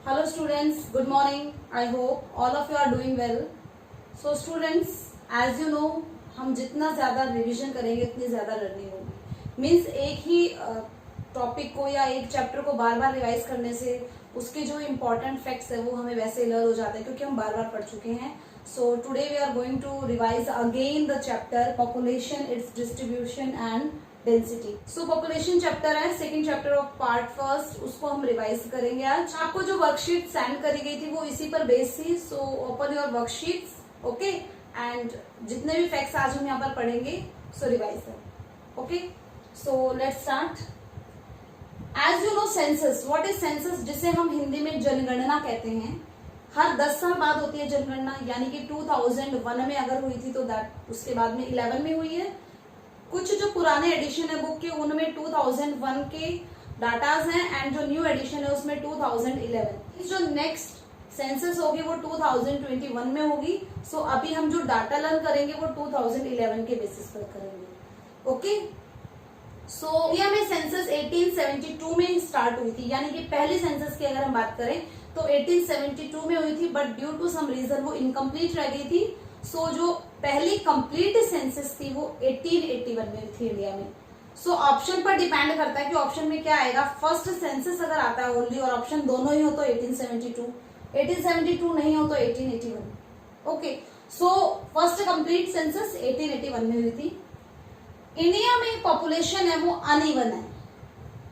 Hello students, good morning. I hope all of you are doing well. So students, as you know, हम जितना ज़्यादा revision करेंगे उतनी ज़्यादा लर्निंग होगी. मीन्स एक ही टॉपिक को या एक चैप्टर को बार बार रिवाइज करने से उसके जो इम्पोर्टेंट फैक्ट्स है वो हमें वैसे लर्न हो जाते हैं क्योंकि हम बार बार पढ़ चुके हैं. So today we are going to revise again the chapter population, it's distribution and density. So population chapter है, second chapter of part first, उसको हम रिवाइज करेंगे आज. आपको जो वर्कशीट सेंड करी गई थी वो इसी पर बेस थी. So open your worksheets, okay, and जितने भी फैक्ट्स आज हम यहाँ पर पढ़ेंगे सो रिवाइज है. Okay, so let's start. As you know census, what is census, जिसे हम हिंदी में जनगणना कहते हैं. हर 10 साल बाद होती है जनगणना, यानी कि 2001 में अगर हुई थी तो दैट उसके बाद में 11 में हुई है. कुछ जो पुराने एडिशन है बुक के उनमें 2001 के डाटाज हैं एंड जो न्यू एडिशन है उसमें 2011. जो नेक्स्ट सेंसस होगी वो 2021 में होगी. सो अभी हम जो डाटा लर्न करेंगे वो 2011 के बेसिस पर करेंगे. ओके, सो इंडिया में सेंसस 1872 में स्टार्ट हुई थी, यानी कि पहली सेंसस की अगर हम बात करें तो 1872 में हुई थी, but due to some reason वो इनकम्प्लीट रह गई थी. सो जो पहली कंप्लीट सेंसस थी वो 1881 में थी इंडिया में. सो ऑप्शन पर डिपेंड करता है कि ऑप्शन में क्या आएगा. फर्स्ट सेंसस अगर आता है ओनली और ऑप्शन दोनों ही हो तो 1872, 1872 नहीं हो तो 1881. Okay, so first complete census 1881 में हुई थी. इंडिया में पॉपुलेशन है वो अनइवन है.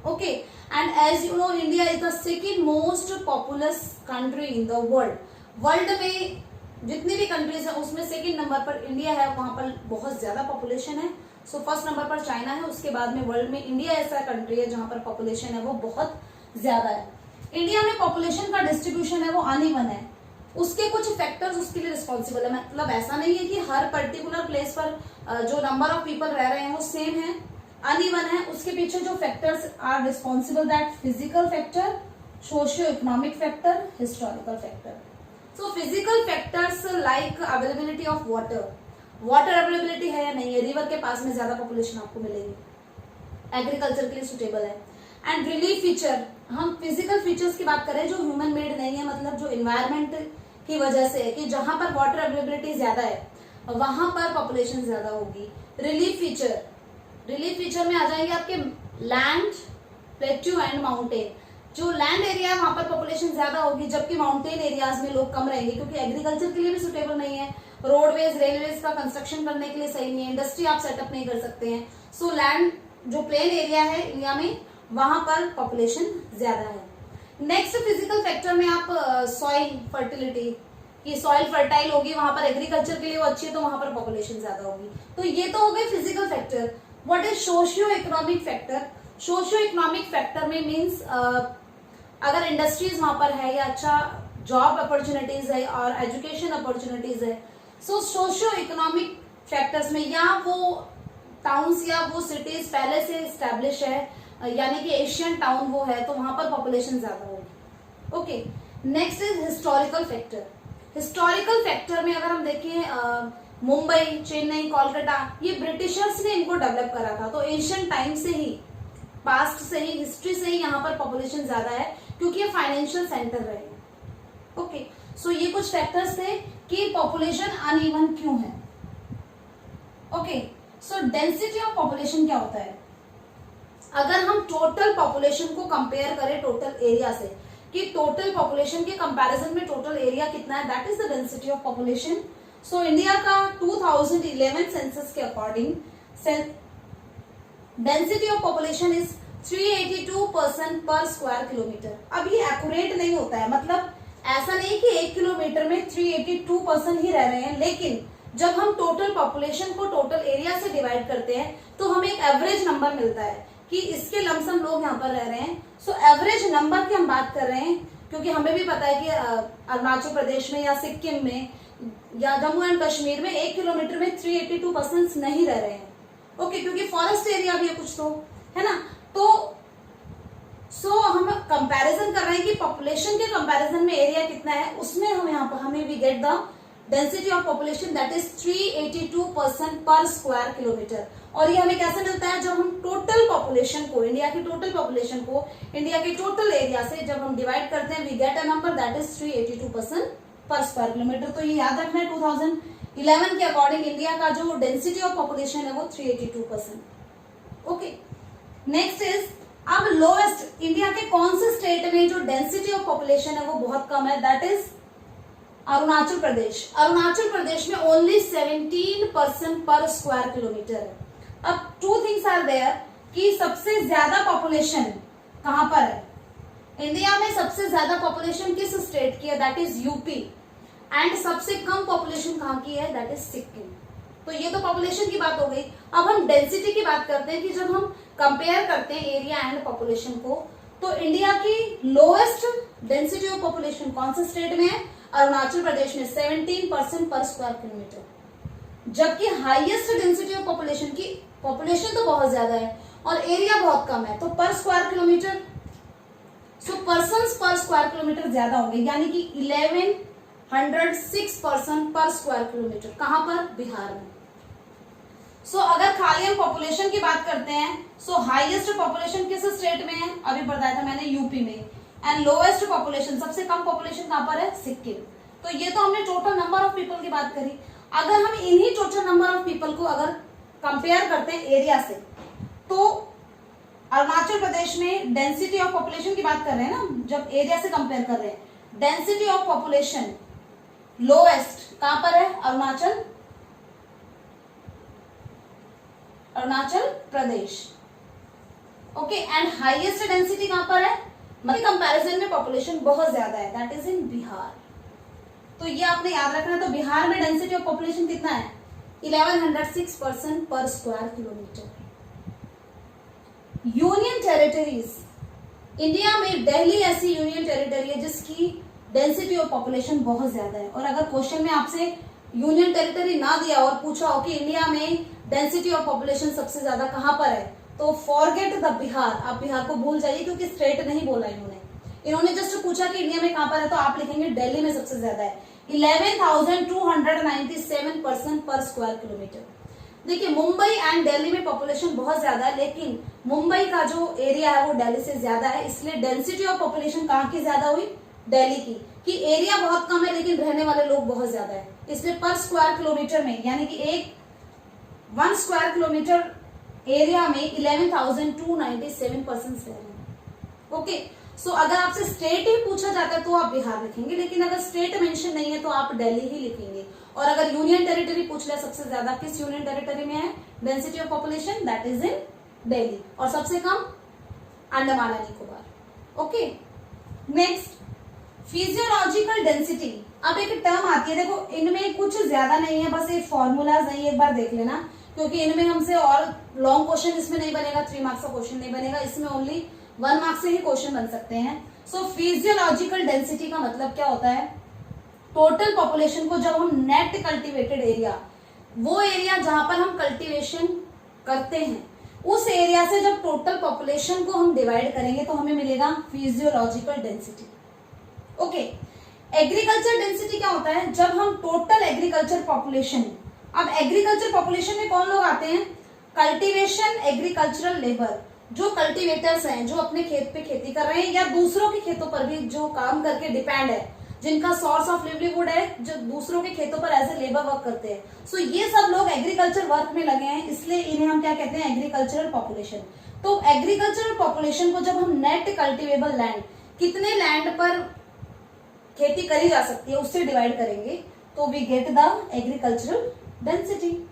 Okay, and as you know India is the second most populous country in the world. World में जितनी भी कंट्रीज है उसमें सेकंड नंबर पर इंडिया है, वहां पर बहुत ज्यादा पॉपुलेशन है. सो फर्स्ट नंबर पर चाइना है, उसके बाद में वर्ल्ड में इंडिया ऐसा कंट्री है जहां पर पॉपुलेशन है वो बहुत ज्यादा है. इंडिया में पॉपुलेशन का डिस्ट्रीब्यूशन है वो अनइवन है. उसके कुछ फैक्टर्स उसके लिए रिस्पॉन्सिबल है. मतलब ऐसा नहीं है कि हर पर्टिकुलर प्लेस पर जो नंबर ऑफ पीपल रह रहे हैं वो सेम है, अनइवन है. उसके पीछे जो factors are responsible, that physical factor, socio economic factor, historical factor. So physical factors like availability of water, water availability है या नहीं है, रिवर के पास में ज्यादा पॉपुलेशन आपको मिलेगी, एग्रीकल्चर के लिए सुटेबल है. एंड रिलीफ फीचर, हम फिजिकल फीचर्स की बात करें जो ह्यूमन मेड नहीं है, मतलब जो इन्वायरमेंट की वजह से है कि जहां पर वाटर अवेलेबिलिटी ज्यादा है वहां पर पॉपुलेशन ज्यादा होगी. रिलीफ फीचर, रिलीफ फीचर में आ जाएंगे आपके लैंड, प्लेट्यू एंड माउंटेन. जो लैंड एरिया है वहां पर पॉपुलेशन ज्यादा होगी, जबकि माउंटेन एरियाज में लोग कम रहेंगे क्योंकि एग्रीकल्चर के लिए भी सुटेबल नहीं है, रोडवेज रेलवेज का कंस्ट्रक्शन करने के लिए सही नहीं है, इंडस्ट्री आप सेटअप नहीं कर सकते हैं. सो लैंड जो प्लेन एरिया है इंडिया में वहां पर पॉपुलेशन ज्यादा है. नेक्स्ट फिजिकल फैक्टर में आप सॉइल फर्टिलिटी, कि सॉइल फर्टाइल होगी वहां पर एग्रीकल्चर के लिए वो अच्छी है तो वहां पर पॉपुलेशन ज्यादा होगी. तो ये तो हो गए physical factor. What is socio economic factor. Socio economic factor में मीन्स अगर इंडस्ट्रीज वहां पर है या अच्छा जॉब अपॉर्चुनिटीज है और एजुकेशन अपॉर्चुनिटीज है. सो सोशियो इकोनॉमिक फैक्टर्स में या वो टाउन्स या वो सिटीज पहले से स्टैब्लिश है, यानी कि एशियन टाउन वो है तो वहां पर पॉपुलेशन ज्यादा होगी. Okay, next is historical factor. Historical factor में अगर हम देखें मुंबई, चेन्नई, कोलकाता, ये ब्रिटिशर्स ने इनको डेवलप करा था. तो एशियन टाइम से ही, पास्ट से ही, हिस्ट्री से ही यहाँ पर पॉपुलेशन ज्यादा है क्योंकि ये फाइनेंशियल सेंटर रहे. ओके, सो ये कुछ फैक्टर्स थे कि पॉपुलेशन अनइवन क्यों है. Okay, so density of population क्या होता है. अगर हम टोटल पॉपुलेशन को कंपेयर करें टोटल एरिया से, कि टोटल पॉपुलेशन के कंपैरिजन में टोटल एरिया कितना है, that is the density of population. So India का 2011 सेंसस के according density of population is 382 person per square kilometre. अब ये एक्यूरेट नहीं होता है, मतलब ऐसा नहीं कि 1 किलोमीटर में 382 पर्सन ही रह रहे हैं, लेकिन जब हम टोटल पॉपुलेशन को टोटल एरिया से डिवाइड करते हैं तो हमें एक एवरेज नंबर मिलता है कि इसके लमसम लोग यहाँ पर रह रहे हैं. सो एवरेज नंबर की हम बात कर रहे हैं क्योंकि हमें भी पता है कि अरुणाचल प्रदेश में या सिक्किम में या जम्मू एंड कश्मीर में 1 किलोमीटर में 382 पर्सन नहीं रह रहे हैं. ओके, क्योंकि फॉरेस्ट एरिया भी है कुछ तो, है ना. तो हम कंपैरिजन कर रहे हैं कि पॉपुलेशन के कंपैरिजन में एरिया कितना है, उसमें हम यहाँ पर हमें we get the density of population that is 382 person per square kilometre. और ये हमें कैसे मिलता है, जब हम टोटल पॉपुलेशन पॉपुलेशन को, इंडिया की टोटल पॉपुलेशन को इंडिया के टोटल एरिया से जब हम डिवाइड करते हैं, we get a number that is 382% per square kilometre. तो ये याद रखना है, 2011 के अकॉर्डिंग इंडिया का जो डेंसिटी ऑफ पॉपुलेशन है वो 382%। ओके, नेक्स्ट इज, अब लोएस्ट इंडिया के कौन से स्टेट में जो डेंसिटी ऑफ पॉपुलेशन है वो बहुत कम है, दैट इज अरुणाचल प्रदेश। अरुणाचल प्रदेश में ओनली 17% पर स्क्वायर किलोमीटर है। अब टू थिंग्स आर देयर कि सबसे ज्यादा पॉपुलेशन कहां पर है, इंडिया में सबसे ज्यादा पॉपुलेशन किस स्टेट की है, दैट इज यूपी, एंड सबसे कम पॉपुलेशन कहां की है, दैट इज सिक्किम। तो ये तो पॉपुलेशन की बात हो गई। अब हम डेंसिटी की बात करते हैं कि जब हम कंपेयर करते हैं एरिया एंड पॉपुलेशन को, तो इंडिया की लोएस्ट डेंसिटी ऑफ पॉपुलेशन कौन से स्टेट में है, अरुणाचल प्रदेश में 17% पर स्क्वायर किलोमीटर, जबकि हाईएस्ट डेंसिटी ऑफ पॉपुलेशन की, पॉपुलेशन तो बहुत ज्यादा है और एरिया बहुत कम है, तो पर स्क्वायर किलोमीटर, सो पर्सन्स पर स्क्वायर किलोमीटर ज्यादा होंगे, यानी कि 1106 पर्सन पर स्क्वायर किलोमीटर। कहां पर, बिहार में। सो अगर खाली हम पॉपुलेशन की बात करते हैं, सो हाईएस्ट पॉपुलेशन किस स्टेट में है, अभी बताया था मैंने, यूपी में, एंड लोएस्ट पॉपुलेशन, सबसे कम पॉपुलेशन कहां पर है, सिक्किम। तो ये तो हमने टोटल नंबर ऑफ पीपल की बात करी। अगर हम इन्हीं टोटल नंबर ऑफ पीपल को अगर कंपेयर करते हैं एरिया से, तो अरुणाचल प्रदेश में डेंसिटी ऑफ पॉपुलेशन की बात कर रहे हैं ना, जब एरिया से कंपेयर कर रहे हैं, डेंसिटी ऑफ पॉपुलेशन लोएस्ट कहां पर है, Arunachal Pradesh. Okay, and highest density कहां पर है, मतलब कंपैरिजन में पॉपुलेशन बहुत ज्यादा है, दैट इज इन बिहार। तो ये आपने याद रखना है। तो बिहार में डेंसिटी ऑफ पॉपुलेशन कितना है, 1106 person per square kilometre. Union territories, India में दिल्ली ऐसी यूनियन टेरिटरी है जिसकी डेंसिटी ऑफ पॉपुलेशन बहुत ज्यादा है। और अगर क्वेश्चन में आपसे यूनियन टेरिटरी ना दिया और पूछा हो कि इंडिया में डेंसिटी ऑफ पॉपुलेशन सबसे ज्यादा कहां पर है, तो फॉरगेट द बिहार, आप बिहार को भूल जाइए, क्योंकि स्टेट नहीं बोला इन्होंने जस्ट पूछा कि इंडिया में कहां पर है, तो आप लिखेंगे दिल्ली में सबसे ज्यादा है, 11,297 पर्सन पर स्क्वायर किलोमीटर। देखिए, मुंबई एंड दिल्ली में पॉपुलेशन बहुत ज्यादा है, लेकिन मुंबई का जो एरिया है वो दिल्ली से ज्यादा है, इसलिए डेंसिटी ऑफ पॉपुलेशन कहां की ज्यादा हुई, दिल्ली की, कि एरिया बहुत कम है लेकिन रहने वाले लोग बहुत ज्यादा है, इसलिए पर स्क्वायर किलोमीटर में, यानी कि 1 स्क्वायर किलोमीटर एरिया में 11,297 पर्सन रह रहे हैं। ओके, सो अगर आपसे स्टेट ही पूछा जाता है तो आप बिहार लिखेंगे, लेकिन अगर स्टेट मेंशन नहीं है तो आप दिल्ली ही लिखेंगे। और अगर यूनियन टेरिटरी पूछ ले, सबसे ज्यादा किस यूनियन टेरिटरी में है density of population, that is in Delhi, और सबसे कम Andaman and Nicobar. Okay, next, physiological density. अब एक टर्म आती है, देखो इनमें कुछ ज्यादा नहीं है, बस एक फॉर्मूलाज नहीं, एक बार देख लेना, क्योंकि इनमें हमसे और लॉन्ग क्वेश्चन इसमें नहीं बनेगा, 3 मार्क्स का क्वेश्चन नहीं बनेगा, इसमें ओनली 1 मार्क्स से ही क्वेश्चन बन सकते हैं। सो फिजियोलॉजिकल डेंसिटी का मतलब क्या होता है, टोटल पॉपुलेशन को जब हम नेट कल्टीवेटेड एरिया, वो एरिया जहां पर हम कल्टीवेशन करते हैं, उस एरिया से जब टोटल पॉपुलेशन को हम डिवाइड करेंगे तो हमें मिलेगा physiological density. Okay, agriculture density क्या होता है, जब हम टोटल एग्रीकल्चर पॉपुलेशन, अब एग्रीकल्चर पॉपुलेशन में कौन लोग आते हैं, कल्टीवेशन एग्रीकल्चरल लेबर, जो कल्टीवेटर्स हैं, जो अपने खेत पे खेती कर रहे हैं या दूसरों के खेतों पर भी जो काम करके डिपेंड है, जिनका सोर्स ऑफ लिवलीहुड है, जो दूसरों के खेतों पर एज ए लेबर वर्क करते हैं। सो ये सब लोग एग्रीकल्चर वर्क में लगे हैं, इसलिए इन्हें हम क्या कहते हैं, एग्रीकल्चरल पॉपुलेशन। तो एग्रीकल्चरल पॉपुलेशन को जब हम नेट कल्टीवेबल लैंड, कितने लैंड पर खेती करी जा सकती है, उससे डिवाइड करेंगे, तो we get the agricultural density.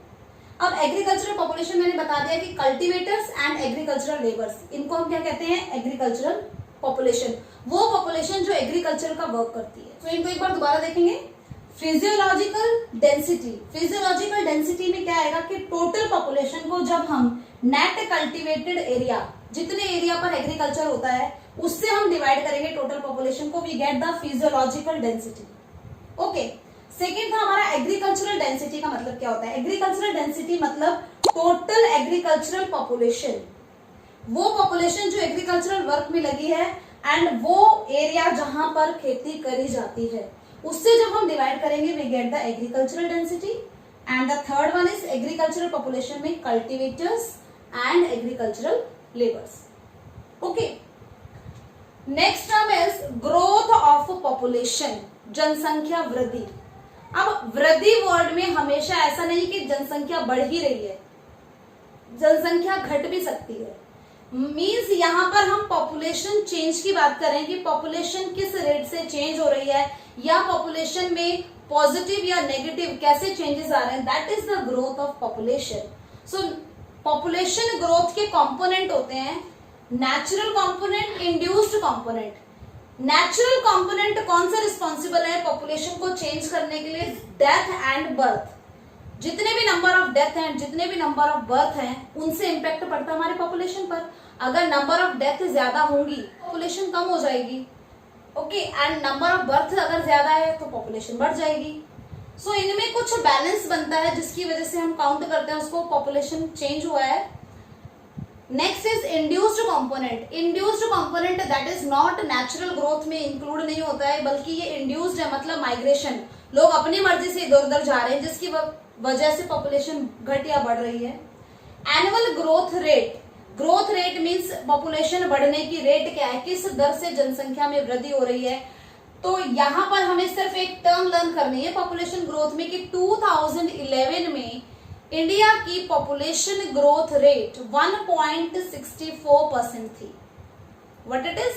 अब एग्रीकल्चरल पॉपुलेशन मैंने बता दिया कि कल्टीवेटर्स एंड एग्रीकल्चरल लेबर्स, इनको हम क्या कहते हैं, एग्रीकल्चरल पॉपुलेशन, वो पॉपुलेशन जो एग्रीकल्चर का वर्क करती है। तो इनको एक बार दोबारा देखेंगे, फिजियोलॉजिकल डेंसिटी, फिजियोलॉजिकल डेंसिटी में क्या आएगा कि टोटल पॉपुलेशन को जब हम नेट कल्टीवेटेड एरिया, जितने एरिया पर एग्रीकल्चर होता है, उससे हम डिवाइड करेंगे टोटल पॉपुलेशन को, we get the physiological density. Okay, second था हमारा एग्रीकल्चरल डेंसिटी का मतलब क्या होता है, एग्रीकल्चरल डेंसिटी मतलब टोटल एग्रीकल्चरल पॉपुलेशन, वो पॉपुलेशन जो एग्रीकल्चरल वर्क में लगी है एंड वो एरिया जहां पर खेती करी जाती है, उससे जब हम डिवाइड करेंगे we get the agricultural density. And the third one is agricultural population में cultivators and agricultural labours. Okay, next term is growth of population, जनसंख्या वृद्धि. अब वृद्धि वर्ड में हमेशा ऐसा नहीं कि जनसंख्या बढ़ ही रही है, जनसंख्या घट भी सकती है. मीन्स यहाँ पर हम पॉपुलेशन चेंज की बात करें कि पॉपुलेशन किस रेट से चेंज हो रही है, या पॉपुलेशन में पॉजिटिव या नेगेटिव कैसे चेंजेस आ रहे हैं, that is the growth of population. So population growth के कंपोनेंट होते हैं natural component, induced component. Natural component कौन सा रिस्पॉन्सिबल है पॉपुलेशन को चेंज करने के लिए? Death and birth. जितने भी नंबर ऑफ डेथ हैं, जितने भी नंबर ऑफ बर्थ हैं, उनसे इंपैक्ट पड़ता है हमारे पॉपुलेशन पर. अगर नंबर ऑफ डेथ ज्यादा होंगी पॉपुलेशन कम हो जाएगी. Okay, and number of birth अगर ज्यादा है तो पॉपुलेशन बढ़ जाएगी. सो इनमें कुछ बैलेंस बनता है जिसकी वजह से हम काउंट करते हैं उसको पॉपुलेशन चेंज हुआ है. Next is induced component. Induced component that is not natural growth में इंक्लूड नहीं होता है, बल्कि ये इंड्यूस्ड है, मतलब माइग्रेशन. लोग अपनी मर्जी से इधर उधर जा रहे हैं जिसकी वजह से पॉपुलेशन घट या बढ़ रही है. Annual growth rate. Growth rate means population बढ़ने की रेट क्या है, किस दर से जनसंख्या में वृद्धि हो रही है. तो यहाँ पर हमें सिर्फ एक टर्म लर्न करनी है पॉपुलेशन ग्रोथ में कि 2011 में इंडिया की पॉपुलेशन ग्रोथ रेट 1.64% थी. What it is?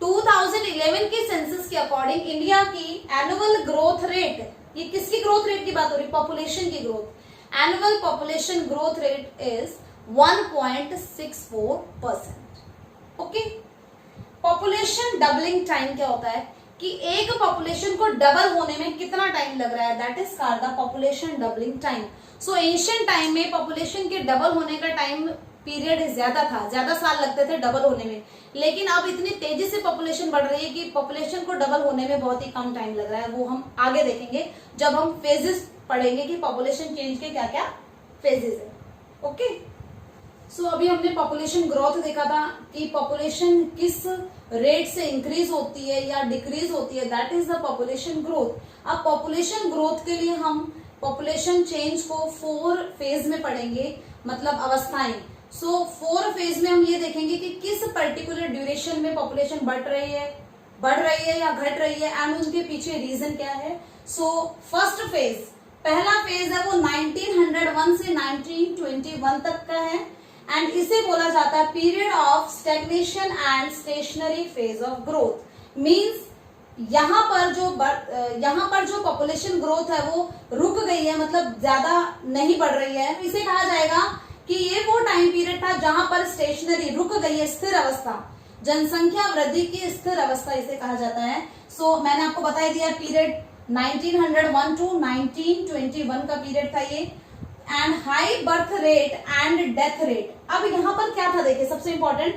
2011 के सेंसस के अकॉर्डिंग इंडिया की एनुअल ग्रोथ रेट, ये किसकी ग्रोथ रेट की बात हो रही है? पॉपुलेशन की growth. Annual population growth rate is 1.64%. Okay, population doubling time क्या होता है कि एक पॉपुलेशन को डबल होने में कितना टाइम लग रहा है, that is called the population doubling time. So ancient time में पॉपुलेशन के डबल होने का टाइम पीरियड ज्यादा था, ज्यादा साल लगते थे डबल होने में. लेकिन अब इतनी तेजी से पॉपुलेशन बढ़ रही है कि पॉपुलेशन को डबल होने में बहुत ही कम टाइम लग रहा है. वो हम आगे देखेंगे जब हम फेजेस पढ़ेंगे कि पॉपुलेशन चेंज के क्या क्या फेजेस है. ओके, सो अभी हमने पॉपुलेशन ग्रोथ देखा था कि पॉपुलेशन किस रेट से इंक्रीज होती है या डिक्रीज होती है, that is the population growth. अब पॉपुलेशन ग्रोथ के लिए हम पॉपुलेशन चेंज को 4 फेज में पढ़ेंगे, मतलब अवस्थाएं. सो 4 फेज में हम ये देखेंगे कि किस पर्टिकुलर ड्यूरेशन में पॉपुलेशन बढ़ रही है या घट रही है, एंड उनके पीछे रीजन क्या है. सो फर्स्ट फेज, पहला फेज है वो 1901 से 1921 तक का है, एंड इसे बोला जाता है period of stagnation and stationary phase of growth. Means यहाँ पर जो पॉपुलेशन ग्रोथ है वो रुक गई है, मतलब ज्यादा नहीं बढ़ रही है. इसे कहा जाएगा कि ये वो टाइम पीरियड था जहां पर स्टेशनरी रुक गई है, स्थिर अवस्था, जनसंख्या वृद्धि की स्थिर अवस्था इसे कहा जाता है. सो मैंने आपको बता दिया पीरियड 1901 टू 1921 का पीरियड था ये. And high birth rate and death rate. अब यहाँ पर क्या था देखिए, सबसे इंपॉर्टेंट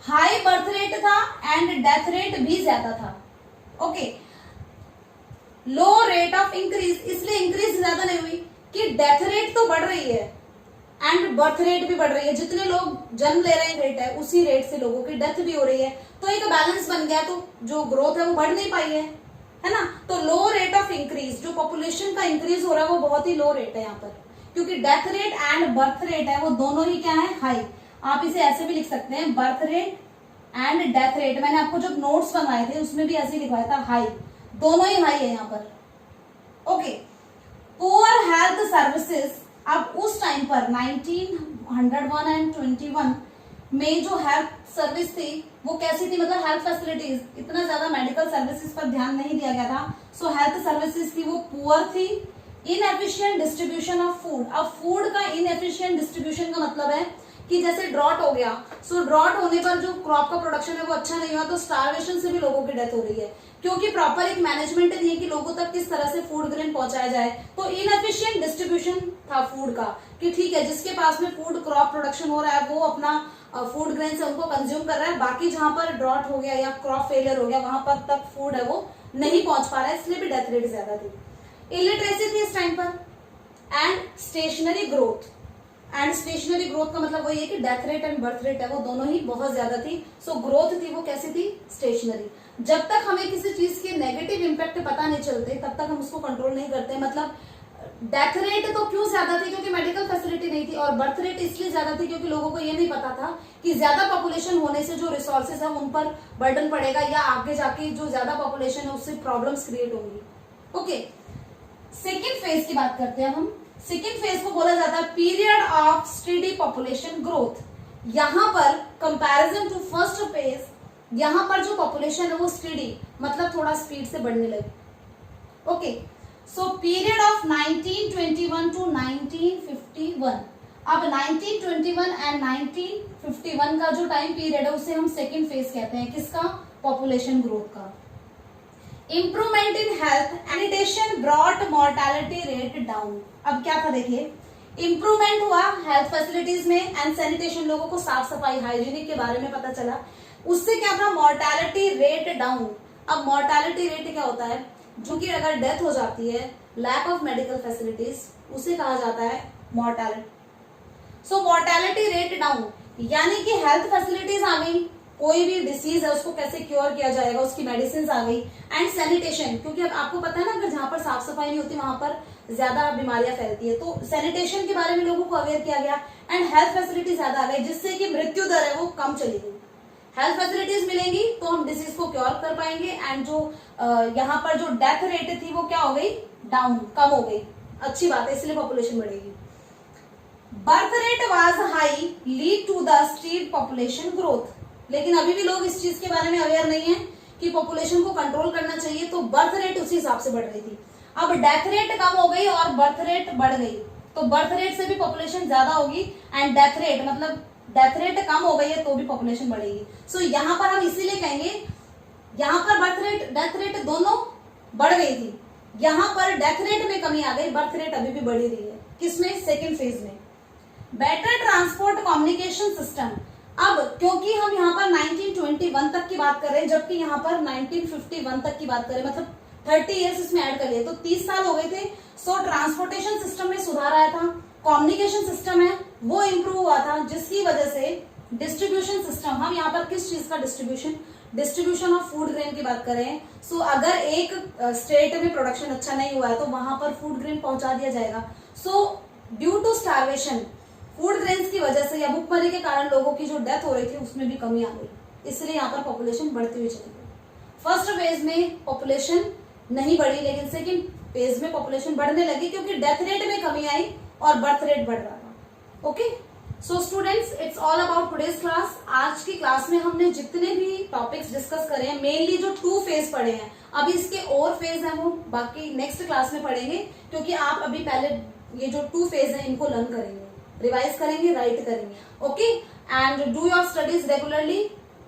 हाई बर्थ रेट था एंड डेथ रेट भी ज्यादा था. Okay, low rate of increase, इसलिए इंक्रीज ज्यादा नहीं हुई कि डेथ रेट तो बढ़ रही है एंड बर्थ रेट भी बढ़ रही है. जितने लोग जन्म ले रहे हैं रेट है उसी रेट से लोगों की डेथ भी हो रही है. तो एक बैलेंस बन गया, तो जो ग्रोथ है वो बढ़ नहीं पाई है ना. तो लो रेट ऑफ इंक्रीज, जो पॉपुलेशन का इंक्रीज हो रहा है वो बहुत ही लो रेट है यहाँ पर, क्योंकि death rate and birth rate है वो दोनों ही क्या है, हाई. आप इसे ऐसे भी लिख सकते हैं, birth rate and death rate. मैंने आपको जब नोट्स बनवाए थे उसमें भी ऐसे ही लिखवाया था, हाई, दोनों ही हाई है यहाँ पर. Okay, poor health services. अब उस टाइम पर 1901 एंड 21 में जो हेल्थ सर्विस थी वो कैसी थी, मतलब हेल्थ फैसिलिटीज, इतना ज्यादा मेडिकल सर्विसेज पर ध्यान नहीं दिया गया था. सो हेल्थ सर्विसेज थी वो पुअर थी. Inefficient distribution of food. अब फूड का इनएफिशिएंट डिस्ट्रीब्यूशन का मतलब है कि जैसे ड्रॉट हो गया, सो ड्रॉट होने पर जो क्रॉप का प्रोडक्शन है वो अच्छा नहीं हुआ, तो स्टारवेशन से भी लोगों की डेथ हो रही है, क्योंकि प्रॉपर एक मैनेजमेंट नहीं है कि लोगों तक किस तरह से फूड ग्रेन पहुंचाया जाए. तो इनएफिशिएंट डिस्ट्रीब्यूशन था फूड का, कि ठीक है जिसके पास में फूड क्रॉप प्रोडक्शन हो रहा है वो अपना फूड ग्रेन से उनको कंज्यूम कर रहा है, बाकी जहां पर ड्रॉट हो गया या क्रॉप फेलियर हो गया वहां पर तक फूड है वो नहीं पहुंच पा रहा है, इसलिए भी डेथ रेट ज्यादा थी. इलिटरेसी थी इस टाइम पर. And stationary growth. And stationary growth का मतलब वही है कि death rate and birth rate है वो दोनों ही बहुत ज्यादा थी. सो ग्रोथ थी वो कैसी थी, स्टेशनरी. जब तक हमें किसी चीज के नेगेटिव इंपैक्ट पता नहीं चलते तब तक हम उसको कंट्रोल नहीं करते. मतलब डेथ रेट तो क्यों ज्यादा थी, क्योंकि मेडिकल फैसिलिटी नहीं थी, और बर्थ रेट इसलिए ज्यादा थी क्योंकि लोगों को ये नहीं पता था कि ज्यादा पॉपुलेशन होने से जो रिसोर्सेज है उन पर बर्डन पड़ेगा, या आगे जाके जो ज्यादा पॉपुलेशन है उससे प्रॉब्लम्स क्रिएट होंगी। ओके, सेकेंड फेज की बात करते हैं हम। सेकेंड फेज को बोला जाता है period of steady population growth. यहां पर कंपैरिजन टू फर्स्ट फेज, यहां पर जो पॉपुलेशन है वो स्टेडी मतलब थोड़ा स्पीड से बढ़ने लगी। Okay, so period of 1921 to 1951। अब 1921 एंड 1951 का जो टाइम पीरियड है उसे हम सेकेंड फेज कहते हैं, किसका, पॉपुलेशन ग्रोथ का। Improvement in health, sanitation brought mortality rate down. अब क्या था देखिए, इम्प्रूवमेंट हुआ हेल्थ फैसिलिटीज में एंड सैनिटेशन, लोगों को साफ सफाई हाइजीनिक के बारे में पता चला, उससे क्या था, मॉर्टेलिटी रेट डाउन। अब मॉर्टेलिटी रेट क्या होता है, जो कि अगर डेथ हो जाती है, लैक ऑफ मेडिकल फैसिलिटीज, उसे कहा जाता है मॉर्टेलिटी। सो मॉर्टेलिटी रेट डाउन, यानी कि हेल्थ फैसिलिटीज आ गई, कोई भी डिसीज है उसको कैसे क्योर किया जाएगा, उसकी मेडिसिन आ गई, एंड सैनिटेशन, क्योंकि अब आपको पता है ना, अगर जहां पर साफ सफाई नहीं होती वहां पर ज्यादा बीमारियां फैलती है, तो सैनिटेशन के बारे में लोगों को अवेयर किया गया, एंड हेल्थ फैसिलिटी ज्यादा आ गई, जिससे कि मृत्यु दर है वो कम चली गई। हेल्थ फैसिलिटीज मिलेंगी तो हम डिसीज को क्योर कर पाएंगे, एंड जो यहाँ पर जो डेथ रेट थी वो क्या हो गई, डाउन, कम हो गई। अच्छी बात है, इसलिए पॉपुलेशन बढ़ेगी। Birth rate was high lead to the steep population growth. लेकिन अभी भी लोग इस चीज के बारे में अवेयर नहीं है कि पॉपुलेशन को कंट्रोल करना चाहिए, तो बर्थ रेट उसी हिसाब से बढ़ रही थी। अब डेथ रेट कम हो गई और बर्थ रेट बढ़ गई, तो बर्थ रेट से भी पॉपुलेशन ज्यादा होगी, एंड डेथ रेट मतलब डेथ रेट कम हो गई है तो भी पॉपुलेशन बढ़ेगी। सो यहाँ पर हम इसीलिए कहेंगे, यहाँ पर बर्थ रेट डेथ रेट दोनों बढ़ गई थी, यहाँ पर डेथ रेट में कमी आ गई, बर्थ रेट अभी भी बढ़ी रही है। किसमें, सेकेंड फेज में। Better transport communication system. अब क्योंकि हम यहाँ पर 1921 तक की बात कर रहे हैं, जबकि यहाँ पर 1951 तक की बात करें, मतलब 30 ईयर्स इसमें ऐड कर लिए, तो 30 साल हो गए थे। सो ट्रांसपोर्टेशन सिस्टम में सुधार आया था, कम्युनिकेशन सिस्टम है वो इम्प्रूव हुआ था, जिसकी वजह से डिस्ट्रीब्यूशन सिस्टम, हम यहाँ पर किस चीज का डिस्ट्रीब्यूशन ऑफ फूड ग्रेन की बात करें। सो अगर एक स्टेट में प्रोडक्शन अच्छा नहीं हुआ है तो वहां पर फूड ग्रेन पहुंचा दिया जाएगा। So due to starvation, food grains की वजह से या भूखमरी के कारण लोगों की जो डेथ हो रही थी उसमें भी कमी आ गई, इसलिए यहाँ पर पॉपुलेशन बढ़ती हुई चली गई। फर्स्ट फेज में पॉपुलेशन नहीं बढ़ी, लेकिन सेकेंड फेज में पॉपुलेशन बढ़ने लगी क्योंकि डेथ रेट में कमी आई और बर्थ रेट बढ़ रहा था। Okay, so students, it's all about today's class. आज की क्लास में हमने जितने भी टॉपिक्स डिस्कस करे हैं, मेनली जो 2 फेज पढ़े हैं, अभी इसके और फेज है वो बाकी नेक्स्ट क्लास में पढ़ेंगे, क्योंकि आप अभी पहले ये जो 2 फेज है इनको लर्न करेंगे, रिवाइज करेंगे, राइट करेंगे। Okay, and do your studies regularly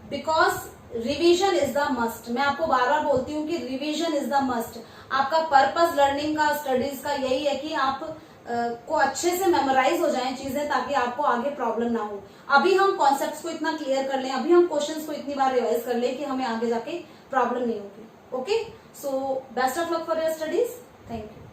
because revision is the must. मैं आपको बार बार बोलती हूँ कि रिवीजन इज द मस्ट। आपका पर्पस लर्निंग का, स्टडीज का यही है कि आप को अच्छे से मेमोराइज हो जाएं चीजें, ताकि आपको आगे प्रॉब्लम ना हो। अभी हम कॉन्सेप्ट्स को इतना क्लियर कर लें, अभी हम क्वेश्चंस को इतनी बार रिवाइज कर लें कि हमें आगे जाके प्रॉब्लम नहीं होगी। Okay, so best of luck for your studies. Thank you.